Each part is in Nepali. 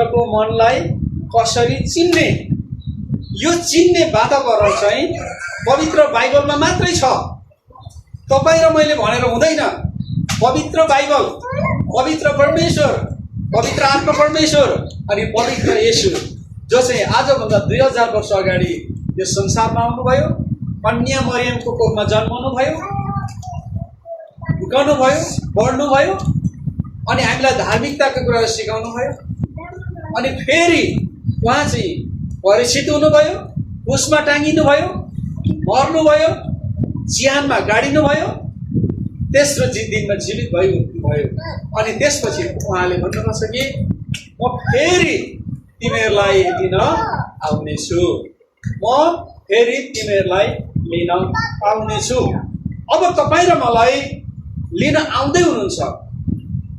पवित्रको मनलाई कसरी चिन्ने, यो चिन्ने वातावरण चाहिँ पवित्र बाइबलमा मात्रै छ। तपाईँ र मैले भनेर हुँदैन। पवित्र बाइबल, पवित्र परमेश्वर, पवित्र आत्मा परमेश्वर अनि पवित्र येशू जो चाहिँ आजभन्दा 2000 वर्ष अगाडि यो संसारमा आउनुभयो, कन्या मरियमको कोखमा जन्मनुभयो, गर्नुभयो, पढ्नुभयो अनि हामीलाई धार्मिकताको कुराहरू सिकाउनुभयो अनि फेरि उहाँ चाहिँ परिचित हुनुभयो, क्रुसमा टाँगिनुभयो, मर्नुभयो, चिहानमा गाडिनुभयो, तेस्रो दिनमा जीवित भयो अनि त्यसपछि उहाँले भन्नुभएको छ कि म फेरि तिमीहरूलाई लिन आउनेछु, म फेरि तिमीहरूलाई लिन आउनेछु। अब तपाईँ र मलाई लिन आउँदै हुनुहुन्छ।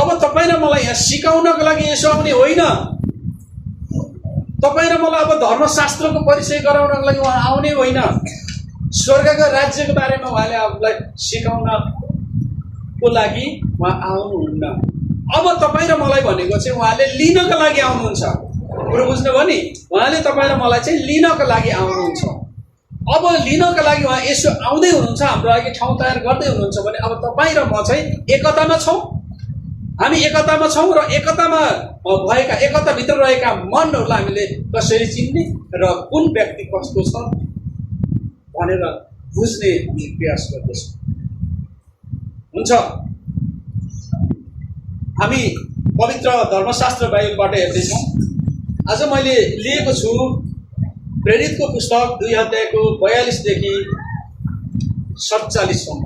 अब तपाईँ र मलाई यहाँ सिकाउनको लागि यसो आउने होइन। तपाईँ र मलाई अब धर्मशास्त्रको परिचय गराउनको लागि उहाँ आउने होइन। स्वर्गको राज्यको बारेमा उहाँले आफूलाई सिकाउनको लागि उहाँ आउनुहुन्न। अब तपाईँ र मलाई भनेको चाहिँ उहाँले लिनको लागि आउनुहुन्छ। कुरो बुझ्नुभयो नि? उहाँले तपाईँ र मलाई चाहिँ लिनको लागि आउनुहुन्छ। अब लिनको लागि उहाँ यसो आउँदै हुनुहुन्छ, हाम्रो लागि ठाउँ तयार गर्दै हुनुहुन्छ भने अब तपाईँ र म चाहिँ एकतामा छौँ। हामी एकतामा छौँ र एकतामा भएका, एकताभित्र रहेका मनहरूलाई हामीले कसरी चिन्ने र कुन व्यक्ति कस्तो छ भनेर बुझ्ने हामी प्रयास गर्दछौँ। हुन्छ, हामी पवित्र धर्मशास्त्र बाइबलबाट हेर्दैछौँ। आज मैले लिएको छु प्रेरितको पुस्तक 2 अध्यायको 42 देखि 47 सम्म।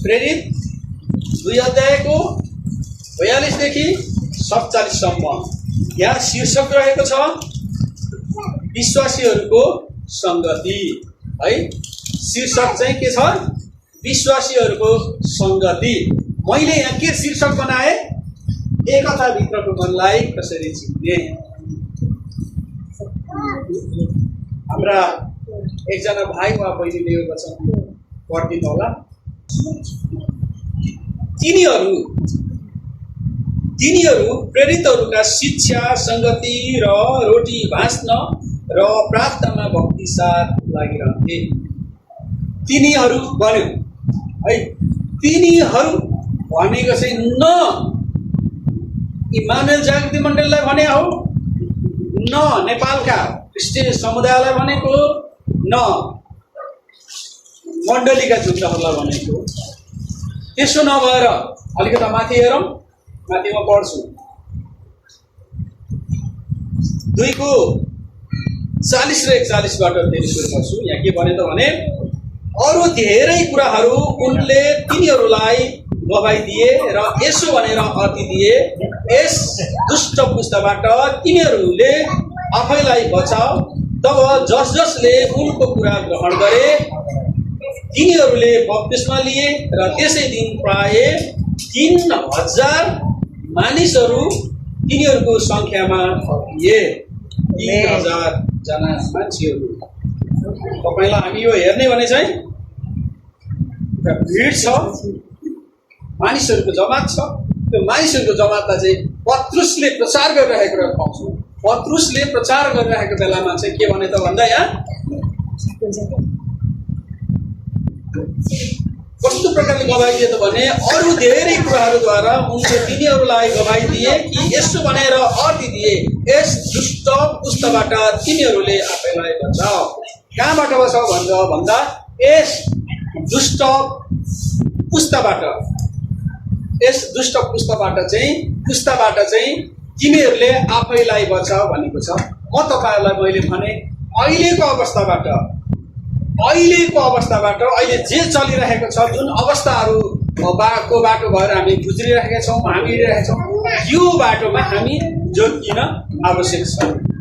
प्रेरित 2 अध्यायको 42 देखि 47 सम्म। यहाँ शीर्षक रहेको छ विश्वासीहरूको संगति, है। शीर्षक चाहिँ के छ? विश्वासीहरूको संगति। मैले यहाँ के शीर्षक बनाए? एकताभित्रको मनलाई कसरी चिन्ने। हाम्रा एकजना भाइ वा बहिनीले यो वचन पढिदिनु होला। तिनीहरू प्रेरितहरूका शिक्षा, संगति र रोटी भाँच्न र प्रार्थनामा भक्ति साथ लागिरहन्थे। तिनीहरू भन्यो, है। तिनीहरू भनेको चाहिँ न इमानुएल जागृति मण्डलीलाई भने हो, न नेपालका क्रिस्चियन समुदायलाई भनेको, न मण्डलीका जुट्टाहरूलाई भनेको। त्यसो नभएर अलिकता माथि हेरौँ। माथि म पढ्छु 2:40 र 41बाट फेरि सुरु गर्छु। यहाँ के भने त भने अरू धेरै कुराहरू उनले तिनीहरूलाई गवाई दिए र यसो भनेर अति दिए, यस दुष्ट पुस्ताबाट तिनीहरूले आफैलाई बचाओ। तब जस जसले उनको कुरा ग्रहण गरे तिनीहरूले बप्तिस्मा लिए र त्यसै दिन प्राय 3000 मानिसहरू तिनीहरूको सङ्ख्यामा थिए। 3000 जना मान्छेहरू। तपाईँलाई हामी यो हेर्ने भने चाहिँ भिड छ, मानिसहरूको जमात छ। त्यो मानिसहरूको जमातलाई चाहिँ पत्रुसले प्रचार गरिरहेको पाउँछौँ। पत्रुसले प्रचार गरिरहेको बेलामा चाहिँ के भने त भन्दा यहाँ कस्तो प्रकारले गवाई दिए त भने अरू धेरै कुराहरूद्वारा उनले तिनीहरूलाई गवाई दिए कि यसो भनेर अति दिए, यस दुष्ट पुस्ताबाट तिनीहरूले आफैलाई बचाओ। कहाँबाट बचाओ भन्दा यस दुष्ट पुस्ताबाट, यस दुष्ट पुस्ताबाट चाहिँ तिमीहरूले आफैलाई बचाओ भनेको छ। म तपाईँहरूलाई मैले भने अहिलेको अवस्थाबाट, अहिले जे चलिरहेको छ, जुन अवस्थाहरू को बाटो भएर हामी गुज्रिरहेका छौँ, हामी हिँडिरहेका छौँ, यो बाटोमा हामी जोगिन आवश्यक छ।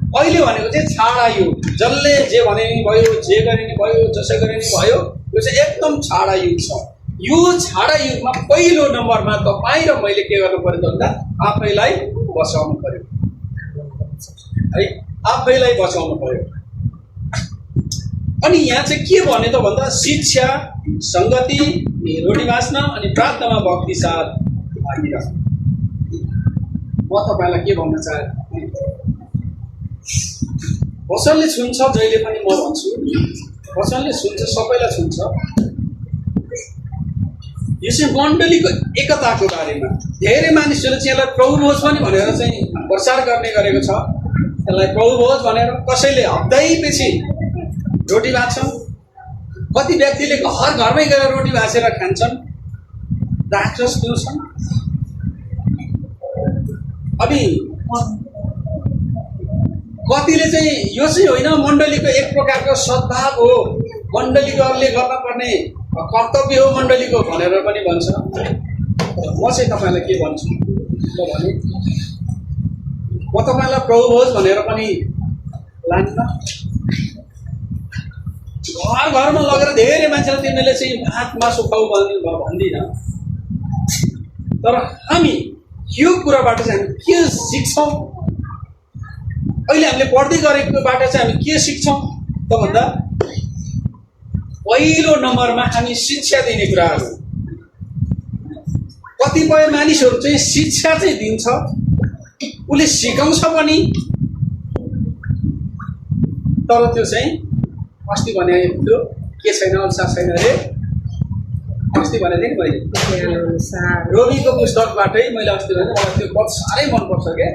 अहिले भनेको चाहिँ छाडा युग। जसले जे भने नि भयो, जे गरे नि भयो, जसो गरे नि भयो, यो चाहिँ एकदम छाडा युग छ। यो छाडा युगमा पहिलो नम्बरमा तपाईँ र मैले के गर्नु पर्यो भन्दा आफैलाई बचाउनु पर्यो, है। आफैलाई बचाउनु पर्यो। अनि यहाँ चाहिँ के भने त भन्दा शिक्षा, संगति, रोटी बाँच्न अनि प्रार्थनामा भक्ति साथ लागिरहनु। म तपाईँलाई के भन्न चाहे, वचनले छुन्छ जहिले पनि, म भन्छु वचनले छुन्छ, सबैलाई छुन्छ। यो चाहिँ मण्डलीको एकताको बारेमा धेरै मानिसहरूले चाहिँ यसलाई प्रभु भोज पनि भनेर चाहिँ प्रचार गर्ने गरेको छ। यसलाई प्रभु भोज भनेर कसैले हप्तैपछि रोटी बाँच्छन्, कति व्यक्तिले घर घरमै गएर रोटी भाँचेर खान्छन्, द्राक्षरस पिउँछन्। अनि कतिले चाहिँ यो चाहिँ होइन, मण्डलीको एक प्रकारको सद्भाव हो, मण्डलीकोले गर्नुपर्ने कर्तव्य हो मण्डलीको भनेर पनि भन्छ। म चाहिँ तपाईँलाई के भन्छु भने, म तपाईँलाई प्रभु भोज भनेर पनि लान्न, घर घरमा लगेर धेरै मान्छेलाई तिमीले चाहिँ भात मासु खाऊ भन्दिनँ। तर हामी यो कुराबाट चाहिँ हामी के सिक्छौँ, अहिले हामीले पढ्दै गरेकोबाट चाहिँ हामी के सिक्छौँ त भन्दा, पहिलो नम्बरमा हामी शिक्षा दिने कुराहरू। कतिपय मानिसहरू चाहिँ शिक्षा चाहिँ दिन्छ, उसले सिकाउँछ पनि, तर त्यो चाहिँ अस्ति भने थियो के छैन, अनुसार छैन अरे। अस्ति भनेको थिएँ नि मैले, रोमीको पुस्तकबाटै मैले अस्ति भने, मलाई त्यो पद साह्रै मनपर्छ क्या।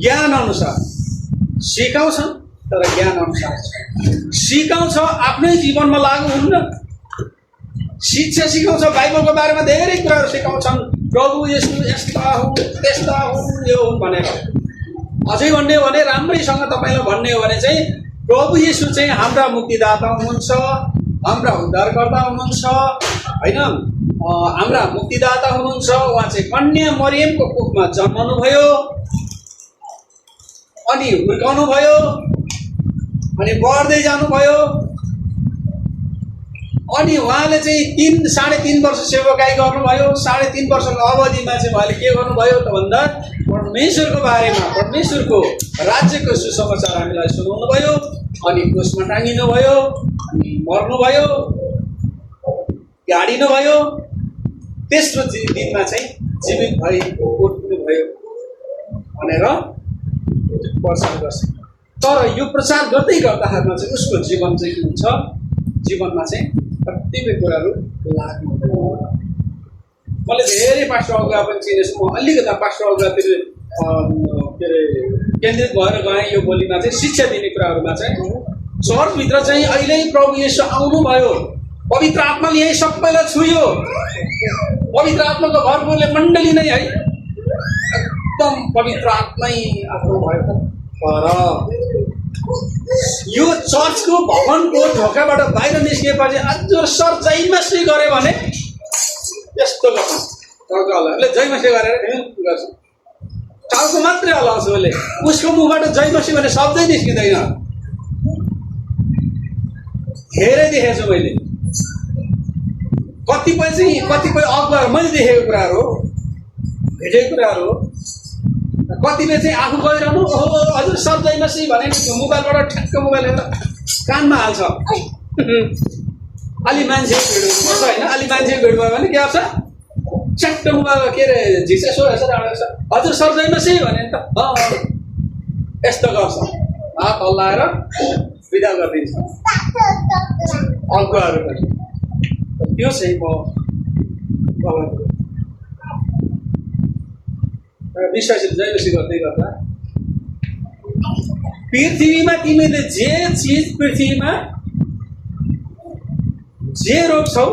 ज्ञान अनुसार सिकाउँछन्, तर ज्ञान अनुसार सिकाउँछ, आफ्नै जीवनमा लागु हुन्न। शिक्षा सिकाउँछ, बाइबलको बारेमा धेरै कुराहरू सिकाउँछन्, प्रभु यस्तो यस्ता हुन् त्यस्ता हुन् यो हुन् भनेर। अझै भन्ने हो भने, राम्रैसँग तपाईँलाई भन्ने हो भने चाहिँ प्रभु येशू चाहिँ हाम्रा मुक्तिदाता हुनुहुन्छ, हाम्रा उद्धारकर्ता हुनुहुन्छ, होइन, हाम्रा मुक्तिदाता हुनुहुन्छ। उहाँ चाहिँ कन्या मरियमको कोखमा जन्मनुभयो, अनि हुर्काउनु भयो, अनि बढ्दै जानुभयो। अनि उहाँले चाहिँ 3.5 वर्ष सेवकाई गर्नुभयो। 3.5 वर्षको अवधिमा चाहिँ उहाँले के गर्नुभयो त भन्दा, परमेश्वरको बारेमा, परमेश्वरको राज्यको सुसमाचार हामीलाई सुनाउनु भयो। अनि क्रुसमा टाँगिनु भयो, अनि मर्नुभयो, गाडिनु भयो, तेस्रो दिनमा चाहिँ जीवित भई उठ्नु भयो भनेर प्रचार गर्छ। तर यो प्रचार गर्दै गर्दाखेरिमा चाहिँ उसको जीवन चाहिँ के हुन्छ, जीवनमा चाहिँ कतिपय कुराहरू लाग्नु हुँदैन। मैले धेरै पास्टर अगुवा पनि चिनेछु, म अलिकता पास्टर अगुवातिर के अरे केन्द्रित भएर गएँ यो बोलीमा चाहिँ, शिक्षा दिने कुराहरूमा चाहिँ। चर्चभित्र चाहिँ अहिले प्रभु येशू आउनुभयो, पवित्र आत्माले यही सबैलाई छुयो, पवित्र आत्माको भरपुरले मण्डली नै है एकदम पवित्र आत्मै आफ्नो भयो। तर यो चर्चको भवनको ढोकाबाट बाहिर निस्किएपछि अझ जयमसी गऱ्यो भने यस्तो गर्छ, टाउकोले जयमसी गरेर गर्छ, टाउको मात्रै हल्लाउँछ उसले, उसको मुखबाट जयमसी भन्ने शब्दै निस्किँदैन। धेरै देखेको छु मैले, कतिपय अगुवाहरू मैले देखेको कुराहरू हो, भेटेको कुराहरू हो। कतिले चाहिँ आफू गइरहनु, ओहो हजुर सर जयमसी भने मोबाइलबाट ठ्याक्क मोबाइल हेरेर कानमा हाल्छ। अलि मान्छे भिड हुनुपर्छ होइन, अलि मान्छे भिड भयो भने के गर्छ, च्याट्ट मोबाइल के अरे झिक्से सोहेछ, हजुर सर जयमसी भने त यस्तो गर्छ, हात हल्लाएर विदा गरिदिन्छ अगुवाहरू पनि। त्यो चाहिँ म विश्वासहरू जयमसी गर्दै गर्दा पृथ्वीमा तिमीले जे चिज पृथ्वीमा जे रोक्छौ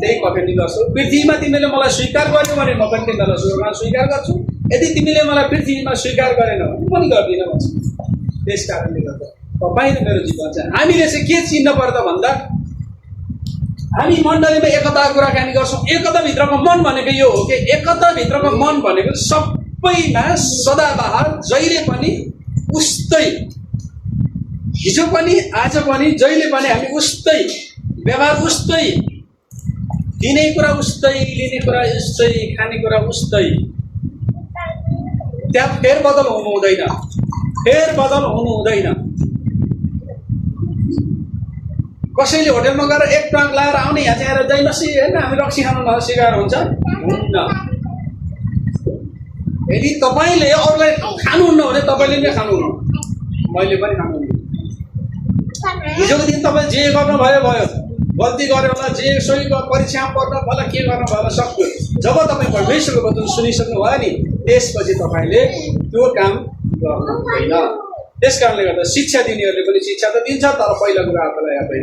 त्यही पठाउने गर्छौ। पृथ्वीमा तिमीले मलाई स्वीकार गर्यौ भने म पनि तिमीलाई स्वर्गमा स्वीकार गर्छु, यदि तिमीले मलाई पृथ्वीमा स्वीकार गरेन भने पनि गर्दिनँ भन्छु। त्यस कारणले गर्दा तपाईँ र मेरो जीवन चाहिँ हामीले चाहिँ के चिन्न पर्दा भन्दा, हामी मण्डलीमा एकताको कुराकानी गर्छौँ। एकताभित्रको मन भनेको यो हो कि एकताभित्रको मन भनेको सबैमा सदाबहार जहिले पनि उस्तै, हिजो पनि आज पनि जहिले पनि हामी उस्तै व्यवहार, उस्तै दिने कुरा उस्तै, लिने कुरा उस्तै, खाने कुरा उस्तै। त्यहाँ फेरबदल हुनु हुँदैन, फेरबदल हुनु हुँदैन। कसैले होटेलमा गएर एक ट्रङ्क लाएर आउने, यहाँ चाहिँ आएर जयमसी होइन हामी रक्सी खानु नसिकाएर हुन्छ, हुन्न। यदि तपाईँले अरूलाई खानुहुन्न भने तपाईँले नै खानुहुन्न, मैले पनि खानुहुन्न। हिजोको दिन तपाईँ जे गर्नुभयो भयो, गल्ती गऱ्यो होला, जे सोही परीक्षामा पढ्नु होला, के गर्नु भयो होला सक्यो। जब तपाईँ परमेश्वरको वचन सुनिसक्नु भयो नि, त्यसपछि तपाईँले त्यो काम गर्नु हुँदैन। त्यस कारणले गर्दा शिक्षा दिनेहरूले पनि शिक्षा त दिन्छ, तर पहिला कुरा आफूलाई आफै